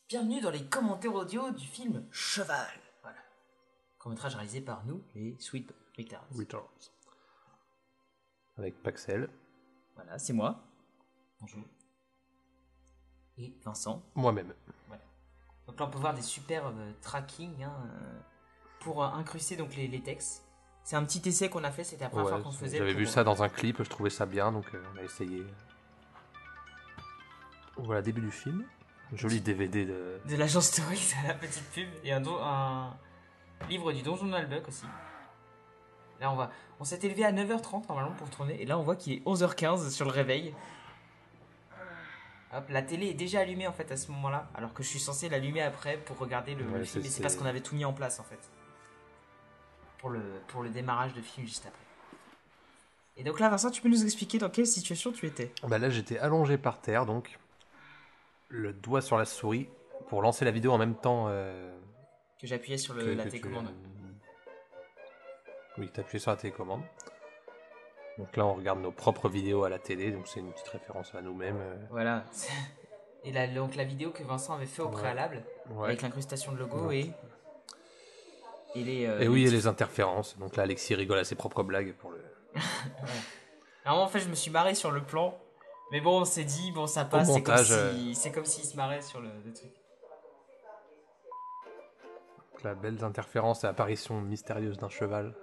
Bienvenue dans les commentaires audio du film Cheval. Voilà. Court-métrage réalisé par nous, les Sweet Retards. Avec Paxel. Voilà, c'est moi. Bonjour. Et Vincent. Moi-même. Voilà. Donc là, on peut voir des superbes tracking pour incruster donc les textes. C'est un petit essai qu'on a fait, c'était la première fois qu'on se faisait. J'avais vu ça dans un clip, je trouvais ça bien, donc on a essayé. Voilà, début du film. Joli DVD de l'agence Story, c'est la petite pub. Et un livre du Donjon Nalbuck aussi. Là, on s'est élevé à 9h30 normalement pour tourner. Et là, on voit qu'il est 11h15 sur le réveil. Hop, la télé est déjà allumée en fait à ce moment-là. Alors que je suis censé l'allumer après pour regarder le film. Et c'est parce qu'on avait tout mis en place en fait. Pour le démarrage de film juste après. Et donc là, Vincent, tu peux nous expliquer dans quelle situation tu étais? Bah là, j'étais allongé par terre, donc le doigt sur la souris pour lancer la vidéo en même temps que j'appuyais sur la télécommande. Oui, tu appuyais sur la télécommande. Donc là, on regarde nos propres vidéos à la télé, donc c'est une petite référence à nous-mêmes. Voilà. Et donc la vidéo que Vincent avait fait au préalable, avec l'incrustation de logo et les interférences. Donc là, Alexis rigole à ses propres blagues pour le... ouais. Alors en fait, je me suis marré sur le plan. Mais bon, on s'est dit, bon, ça passe, c'est comme s'il se marrait sur le truc. Donc la belle interférence et apparition mystérieuse d'un cheval.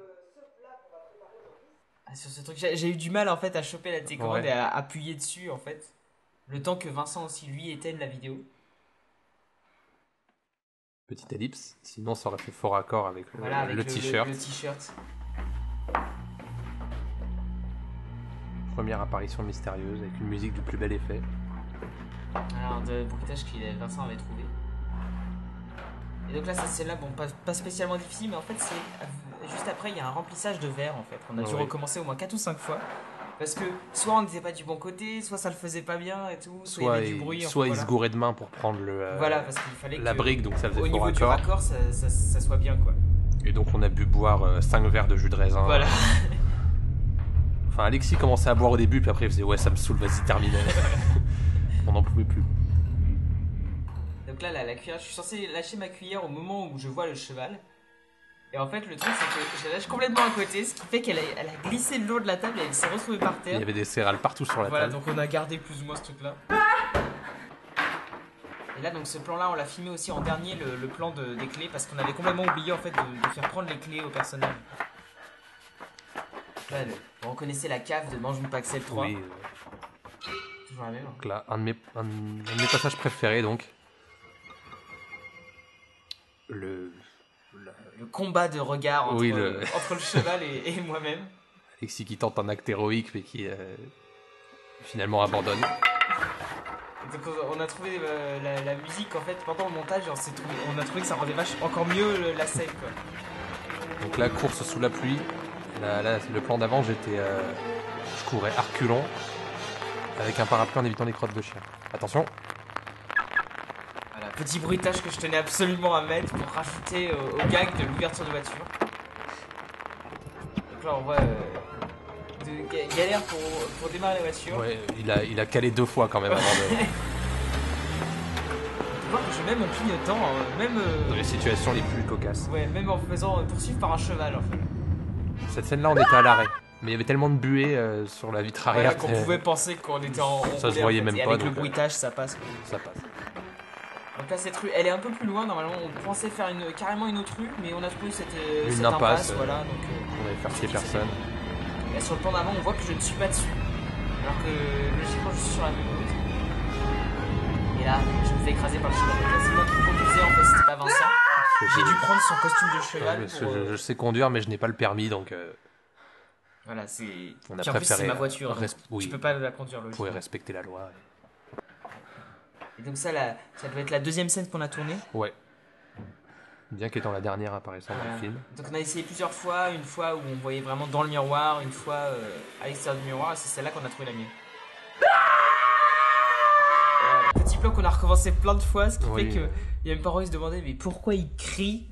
Sur ce truc, j'ai eu du mal en fait à choper la télécommande et à appuyer dessus en fait. Le temps que Vincent aussi, lui, éteigne la vidéo. Petite ellipse, sinon ça aurait fait fort raccord avec le t-shirt. Le t-shirt. Première apparition mystérieuse avec une musique du plus bel effet. Alors, de bruitage que Vincent avait trouvé. Et donc là, cette scène-là, bon, pas spécialement difficile, mais en fait, c'est juste après, il y a un remplissage de verre en fait. On a dû recommencer au moins 4 ou 5 fois. Parce que soit on n'était pas du bon côté, soit ça le faisait pas bien et tout, soit il y avait du bruit. Soit il se gourait de main pour prendre parce qu'il fallait la brique, donc ça faisait au fort niveau du raccord, ça soit bien quoi. Et donc on a bu boire 5 verres de jus de raisin. Voilà. Enfin, Alexis commençait à boire au début, puis après il faisait ouais, ça me saoule, vas-y, termine. On n'en pouvait plus. Donc là, la cuillère, je suis censé lâcher ma cuillère au moment où je vois le cheval. Et en fait, le truc, c'est que je la lâche complètement à côté, ce qui fait qu'elle a glissé le long de la table et elle s'est retrouvée par terre. Il y avait des céréales partout sur la table. Voilà, donc on a gardé plus ou moins ce truc-là. Et là, donc ce plan-là, on l'a filmé aussi en dernier, le plan des clés, parce qu'on avait complètement oublié en fait de faire prendre les clés au personnage. Là, vous reconnaissez la cave de Mange une Paxel 3. Oui. Toujours la même. Donc là, un de mes passages préférés, donc. Le combat de regard entre le cheval et moi-même. Alexis qui tente un acte héroïque, mais qui finalement abandonne. Donc on a trouvé la musique, en fait, pendant le montage, on a trouvé que ça rendait encore mieux la scène, quoi. Donc la course sous la pluie. Là, le plan d'avant, je courais à reculons avec un parapluie en évitant les crottes de chien. Attention. Voilà, petit bruitage que je tenais absolument à mettre pour rajouter au gag de l'ouverture de voiture. Donc là, on voit de galère pour démarrer la voiture. Ouais, il a calé 2 fois quand même avant de... On peut voir que je mets mon clignotant, même... dans les situations les plus cocasses. Ouais, même en faisant poursuivre par un cheval, en fait. Cette scène-là, on était à l'arrêt. Mais il y avait tellement de buée sur la vitre arrière qu'on pouvait penser qu'on était en... Ça se voyait même pas. Avec le bruitage, ça passe. Ça passe. Donc là, cette rue, elle est un peu plus loin. Normalement, on pensait faire carrément une autre rue, mais on a trouvé cette impasse. Voilà, donc, on allait faire chier personne. Et sur le plan d'avant, on voit que je ne suis pas dessus. Alors que logiquement, je suis sur la même route. Et là, je me fais écraser par le cheval. Donc là, c'est moi qui conduisais, en fait, c'était pas Vincent. J'ai dû prendre son costume de cheval. Je sais conduire, mais je n'ai pas le permis, donc... Voilà, c'est... On a Puis en plus, c'est ma voiture, oui. Tu peux pas la conduire, logiquement. Vous pouvez respecter la loi. Et donc ça doit être la deuxième scène qu'on a tournée. Ouais. Bien qu'étant la dernière apparaissant dans le film. Donc on a essayé plusieurs fois, une fois où on voyait vraiment dans le miroir, une fois à l'extérieur du miroir, et c'est celle-là qu'on a trouvé la mienne. Petit plan qu'on a recommencé plein de fois, ce qui fait que il y a même parents qui se demandaient mais pourquoi il crie.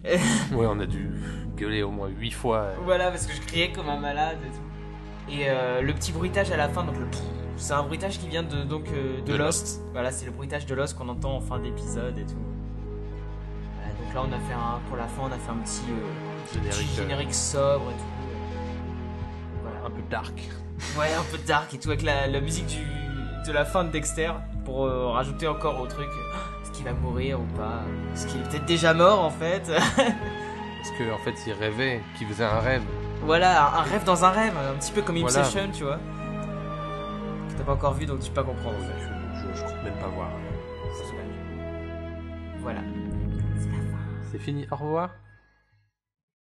Ouais, on a dû gueuler au moins 8 fois. Voilà, parce que je criais comme un malade et tout. Et le petit bruitage à la fin, donc c'est un bruitage qui vient de Lost. Voilà, c'est le bruitage de Lost qu'on entend en fin d'épisode et tout. Voilà, donc là, on a fait pour la fin, on a fait un petit générique sobre et tout. Voilà. Un peu dark. Ouais, un peu dark et tout, avec la musique de la fin de Dexter, pour rajouter encore au truc, est-ce qu'il va mourir ou pas? Est-ce qu'il est peut-être déjà mort en fait? Parce qu'en fait, il rêvait, qu'il faisait un rêve. Voilà, un rêve dans un rêve, un petit peu comme Inception, voilà. Tu vois. Que t'as pas encore vu, donc tu peux pas comprendre en fait. Je compte même pas voir. C'est dommage. Voilà. C'est fini, au revoir.